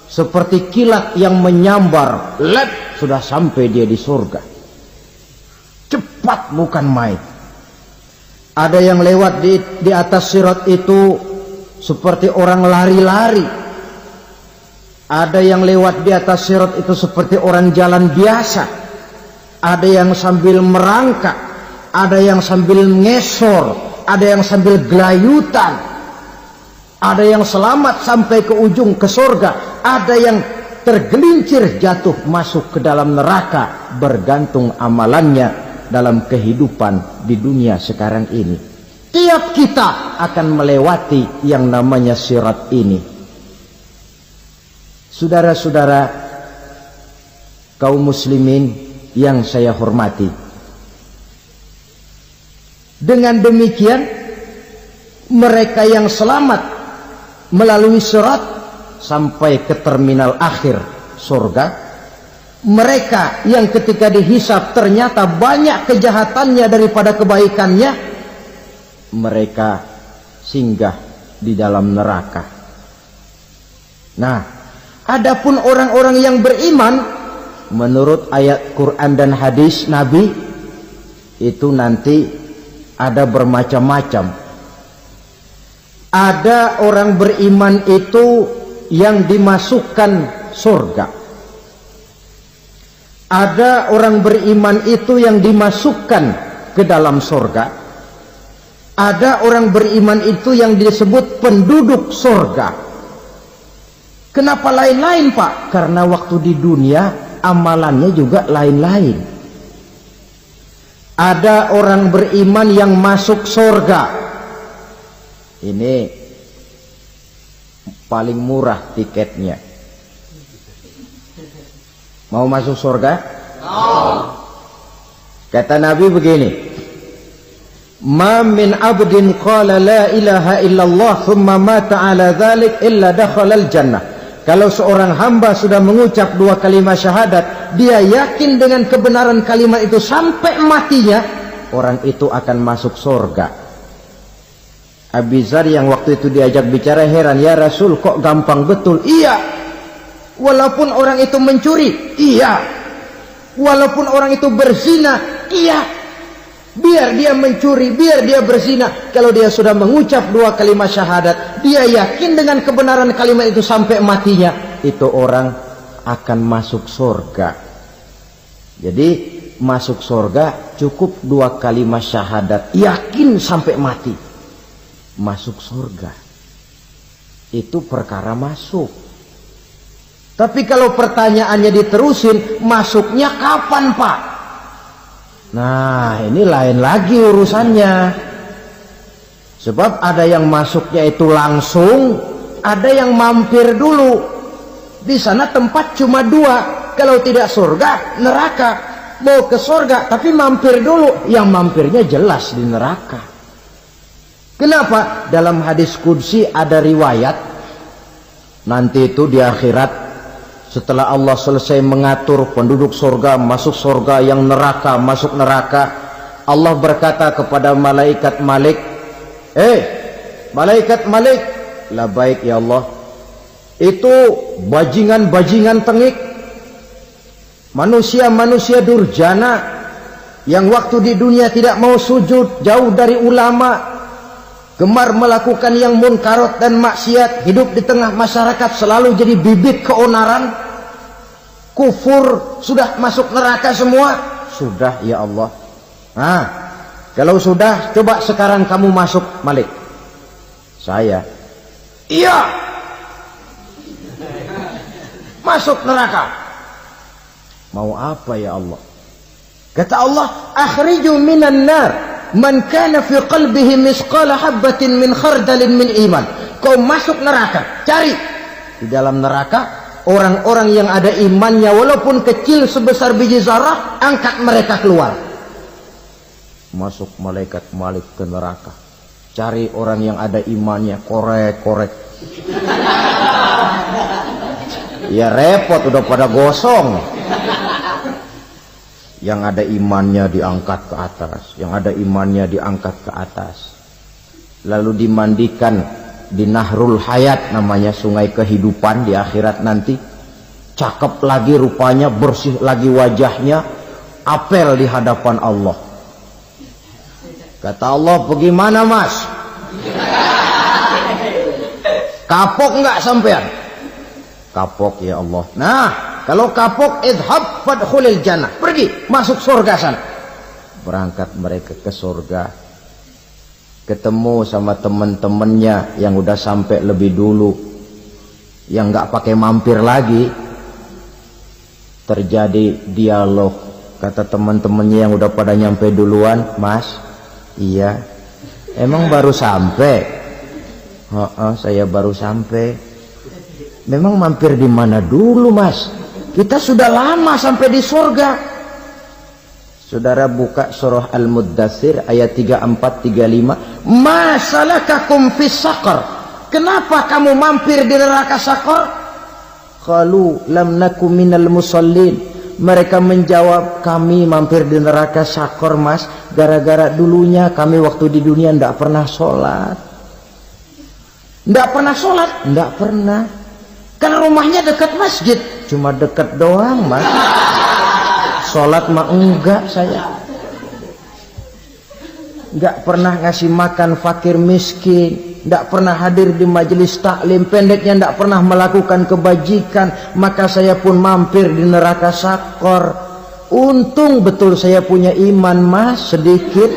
Speaker 1: seperti kilat yang menyambar, lep, sudah sampai dia di surga. Cepat bukan main. Ada yang lewat di atas sirat itu seperti orang lari-lari. Ada yang lewat di atas sirat itu seperti orang jalan biasa. Ada yang sambil merangkak, ada yang sambil ngesor, ada yang sambil gelayutan, ada yang selamat sampai ke ujung ke surga, ada yang tergelincir jatuh masuk ke dalam neraka, bergantung amalannya dalam kehidupan di dunia sekarang ini. Tiap kita akan melewati yang namanya sirat ini. Saudara-saudara kaum muslimin yang saya hormati, dengan demikian mereka yang selamat melalui sirat sampai ke terminal akhir surga, mereka yang ketika dihisab ternyata banyak kejahatannya daripada kebaikannya, mereka singgah di dalam neraka. Nah, adapun orang-orang yang beriman menurut ayat Quran dan hadis Nabi itu nanti ada bermacam-macam. Ada orang beriman itu yang dimasukkan surga. Ada orang beriman itu yang dimasukkan ke dalam surga. Ada orang beriman itu yang disebut penduduk surga. Kenapa lain-lain, Pak? Karena waktu di dunia amalannya juga lain-lain. Ada orang beriman yang masuk surga. Ini paling murah tiketnya. Mau masuk surga? Kata Nabi begini, ma min abdin qala la ilaha illallah thumma mata ala dhalik illa dakhala al-jannah. Kalau seorang hamba sudah mengucap dua kalimat syahadat, dia yakin dengan kebenaran kalimat itu sampai matinya, orang itu akan masuk surga. Abi Dzar yang waktu itu diajak bicara heran, ya Rasul kok gampang betul? Iya, walaupun orang itu mencuri, iya, walaupun orang itu berzina, iya. Biar dia mencuri, biar dia berzina, kalau dia sudah mengucap dua kalimat syahadat, dia yakin dengan kebenaran kalimat itu sampai matinya, itu orang akan masuk surga. Jadi masuk surga cukup dua kalimat syahadat, yakin sampai mati, masuk surga. Itu perkara masuk. Tapi kalau pertanyaannya diterusin, masuknya kapan, Pak? Nah, ini lain lagi urusannya. Sebab ada yang masuknya itu langsung, ada yang mampir dulu. Di sana tempat cuma dua, kalau tidak surga, neraka. Mau ke surga tapi mampir dulu, yang mampirnya jelas di neraka. Kenapa? Dalam hadis qudsi ada riwayat, nanti itu di akhirat, setelah Allah selesai mengatur penduduk surga masuk surga, yang neraka masuk neraka, Allah berkata kepada malaikat Malik, malaikat Malik, labaik ya Allah, itu bajingan-bajingan tengik, manusia-manusia durjana yang waktu di dunia tidak mau sujud, jauh dari ulama, gemar melakukan yang munkarat dan maksiat, hidup di tengah masyarakat selalu jadi bibit keonaran, kufur, sudah masuk neraka semua. Sudah ya Allah. Nah, kalau sudah, coba sekarang kamu masuk, Malik. Saya, iya, masuk neraka. Mau apa ya Allah? Kata Allah, akhriju minan nar man kana fi qalbihi misqala habatin min khardalin min iman. Kau masuk neraka, cari di dalam neraka orang-orang yang ada imannya walaupun kecil sebesar biji zarah, angkat mereka keluar. Masuk malaikat Malik ke neraka, cari orang yang ada imannya, korek-korek. Ya repot, udah pada gosong. Yang ada imannya diangkat ke atas, yang ada imannya diangkat ke atas. Lalu dimandikan di Nahrul Hayat, namanya sungai kehidupan di akhirat nanti. Cakep lagi rupanya, bersih lagi wajahnya, apel di hadapan Allah. Kata Allah, bagaimana mas? Kapok nggak sampean? Kapok ya Allah. Nah, kalau kapok, idhab fadkhulil jannah. Pergi, masuk surga sana. Berangkat mereka ke surga. Ketemu sama teman-temannya yang udah sampai lebih dulu. Yang nggak pakai mampir lagi. Terjadi dialog. Kata teman-temannya yang udah pada nyampe duluan, mas, iya. Emang baru sampai? Saya baru sampai. Memang mampir di mana dulu mas? Kita sudah lama sampai di surga. Saudara buka surah Al-Muddathir ayat 34-35. Ma salakakum fis saqar? Kenapa kamu mampir di neraka Saqar? Qalu lam naku minal musallin. Mereka menjawab, kami mampir di neraka Saqar mas, gara-gara dulunya kami waktu di dunia tidak pernah sholat. Tidak pernah sholat? Tidak pernah. Kan rumahnya dekat masjid, cuma dekat doang mas. Sholat mah enggak saya. Enggak pernah ngasih makan fakir miskin, enggak pernah hadir di majelis taklim, pendeknya enggak pernah melakukan kebajikan. Maka saya pun mampir di neraka Saqar. Untung betul saya punya iman mas, sedikit.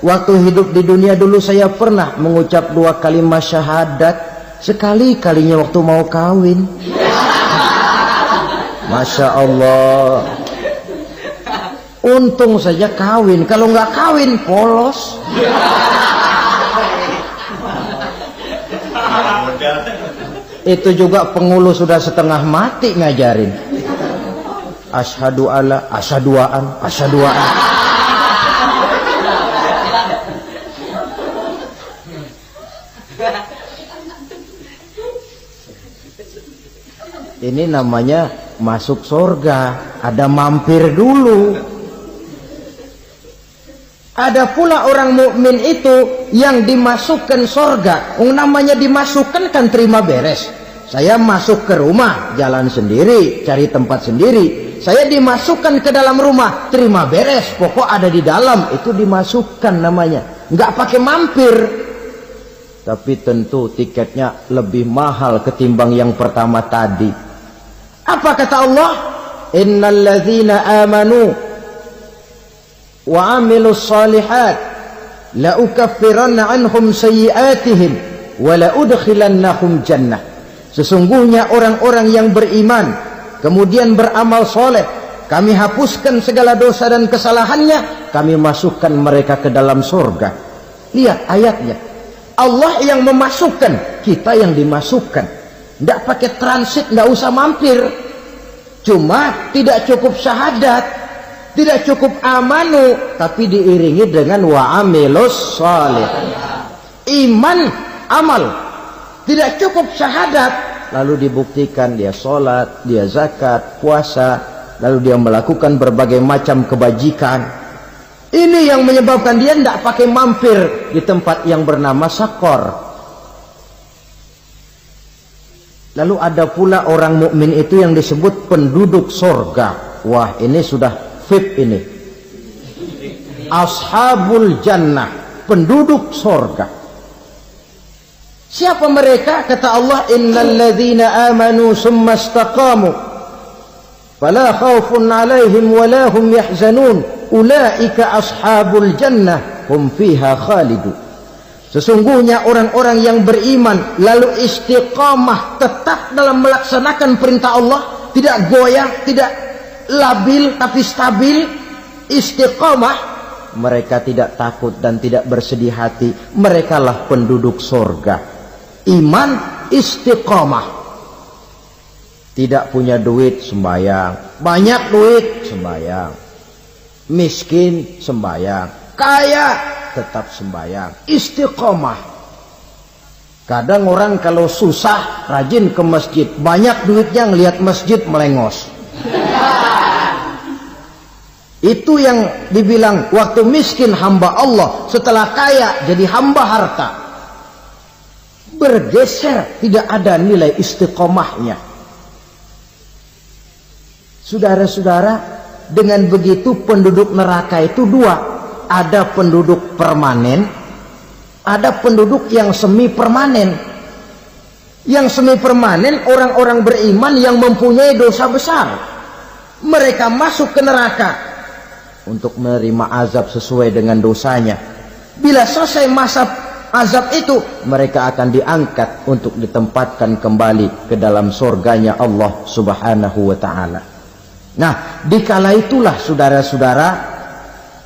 Speaker 1: Waktu hidup di dunia dulu saya pernah mengucap 2 kalimat syahadat. Sekali-kalinya waktu mau kawin. Masya Allah. Untung saja kawin. Kalau nggak kawin polos. Itu juga pengulu sudah setengah mati ngajarin. Asyhadu alla, asyaduaan, asyaduaan. Ini namanya masuk surga, ada mampir dulu. Ada pula orang mukmin itu yang dimasukkan surga. Namanya dimasukkan kan terima beres. Saya masuk ke rumah, jalan sendiri, cari tempat sendiri. Saya dimasukkan ke dalam rumah, terima beres. Pokok ada di dalam, itu dimasukkan namanya. Nggak pakai mampir. Tapi tentu tiketnya lebih mahal ketimbang yang pertama tadi. Apa kata Allah? Innal ladzina amanu wa amilus salihat la ukaffiranna anhum sayyi'atihim wa la udkhilannahum jannah. Sesungguhnya orang-orang yang beriman kemudian beramal soleh, kami hapuskan segala dosa dan kesalahannya, kami masukkan mereka ke dalam surga. Lihat ayatnya. Allah yang memasukkan, kita yang dimasukkan. Tidak pakai transit, tidak usah mampir. Cuma tidak cukup syahadat, tidak cukup amanu, tapi diiringi dengan wa'amilus salih. Iman, amal. Tidak cukup syahadat, lalu dibuktikan dia sholat, dia zakat, puasa, lalu dia melakukan berbagai macam kebajikan. Ini yang menyebabkan dia tidak pakai mampir di tempat yang bernama Saqar. Lalu ada pula orang mukmin itu yang disebut penduduk surga. Wah, ini sudah VIP ini. Ashabul jannah, penduduk surga. Siapa mereka? Kata Allah, innal ladzina amanu summa istaqamu fala khaufun 'alaihim wala hum yahzanun ulaika ashabul jannah hum fiha khalidun. Sesungguhnya orang-orang yang beriman lalu istiqamah, tetap dalam melaksanakan perintah Allah, tidak goyah, tidak labil tapi stabil, istiqamah, mereka tidak takut dan tidak bersedih hati. Merekalah penduduk surga. Iman, istiqamah. Tidak punya duit, sembahyang. Banyak duit, sembahyang. Miskin, sembahyang. Kaya, tetap sembahyang. Istiqomah. Kadang orang kalau susah rajin ke masjid, banyak duitnya ngelihat masjid melengos. Itu yang dibilang waktu miskin hamba Allah, setelah kaya jadi hamba harta. Bergeser, tidak ada nilai istiqomahnya. Saudara-saudara, dengan begitu penduduk neraka itu dua. Ada penduduk permanen, ada penduduk yang semi permanen. Yang semi permanen orang-orang beriman yang mempunyai dosa besar. Mereka masuk ke neraka untuk menerima azab sesuai dengan dosanya. Bila selesai masa azab itu, mereka akan diangkat untuk ditempatkan kembali ke dalam surganya Allah Subhanahu wa ta'ala. Nah, dikala itulah saudara-saudara,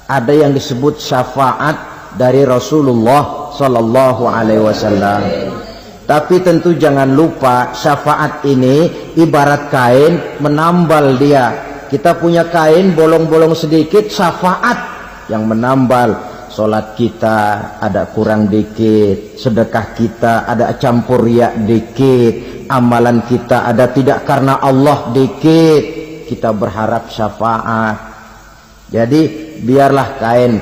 Speaker 1: ada yang disebut syafaat dari Rasulullah Sallallahu Alaihi Wasallam. Tapi tentu jangan lupa, syafaat ini ibarat kain menambal dia. Kita punya kain bolong-bolong sedikit, syafaat yang menambal. Solat kita ada kurang dikit, sedekah kita ada campur riak dikit, amalan kita ada tidak karena Allah dikit. Kita berharap syafaat. Jadi biarlah kain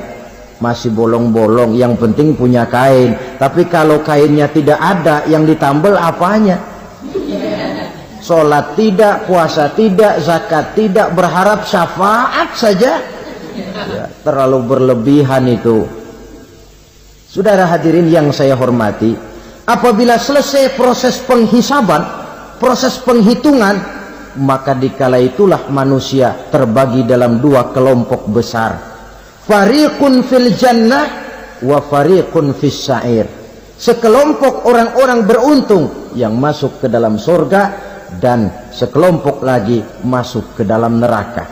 Speaker 1: masih bolong-bolong, yang penting punya kain. Tapi kalau kainnya tidak ada, yang ditambal apanya? Sholat tidak, puasa tidak, zakat tidak, berharap syafaat saja. Ya, terlalu berlebihan itu. Saudara hadirin yang saya hormati, apabila selesai proses penghisaban, proses penghitungan, maka dikala itulah manusia terbagi dalam dua kelompok besar. Fariqun fil jannah wa fariqun fis sa'ir. Sekelompok orang-orang beruntung yang masuk ke dalam surga, dan sekelompok lagi masuk ke dalam neraka.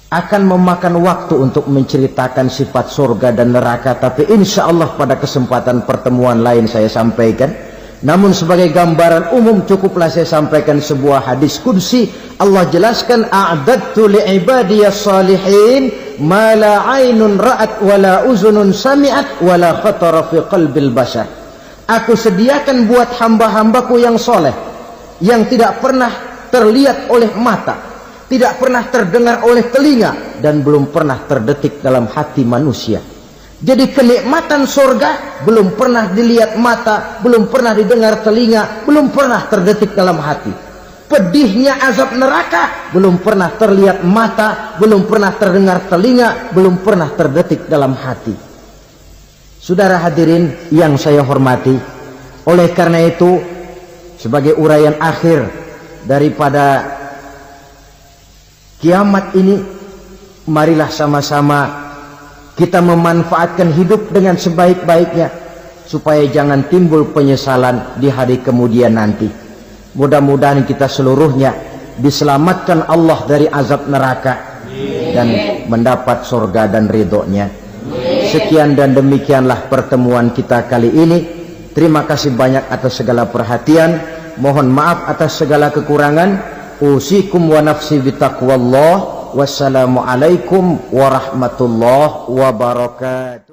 Speaker 1: Akan memakan waktu untuk menceritakan sifat surga dan neraka, tapi insya Allah pada kesempatan pertemuan lain saya sampaikan. Namun sebagai gambaran umum cukuplah saya sampaikan sebuah hadis qudsi. Allah jelaskan, a'dadtu li'ibadiyas salihin ma la ainun ra'at wa la uzunun sami'at wa la khatara fi qalbil bashar. Aku sediakan buat hamba-hambaku yang soleh, yang tidak pernah terlihat oleh mata, tidak pernah terdengar oleh telinga, dan belum pernah terdetik dalam hati manusia. Jadi kenikmatan surga belum pernah dilihat mata, belum pernah didengar telinga, belum pernah terdetik dalam hati. Pedihnya azab neraka belum pernah terlihat mata, belum pernah terdengar telinga, belum pernah terdetik dalam hati. Saudara hadirin yang saya hormati, oleh karena itu sebagai uraian akhir daripada kiamat ini, marilah sama-sama kita memanfaatkan hidup dengan sebaik-baiknya, supaya jangan timbul penyesalan di hari kemudian nanti. Mudah-mudahan kita seluruhnya diselamatkan Allah dari azab neraka dan mendapat surga dan ridhonya. Sekian dan demikianlah pertemuan kita kali ini. Terima kasih banyak atas segala perhatian. Mohon maaf atas segala kekurangan. Usikum wa nafsi bitaqwallah. Wassalamualaikum warahmatullahi wabarakatuh.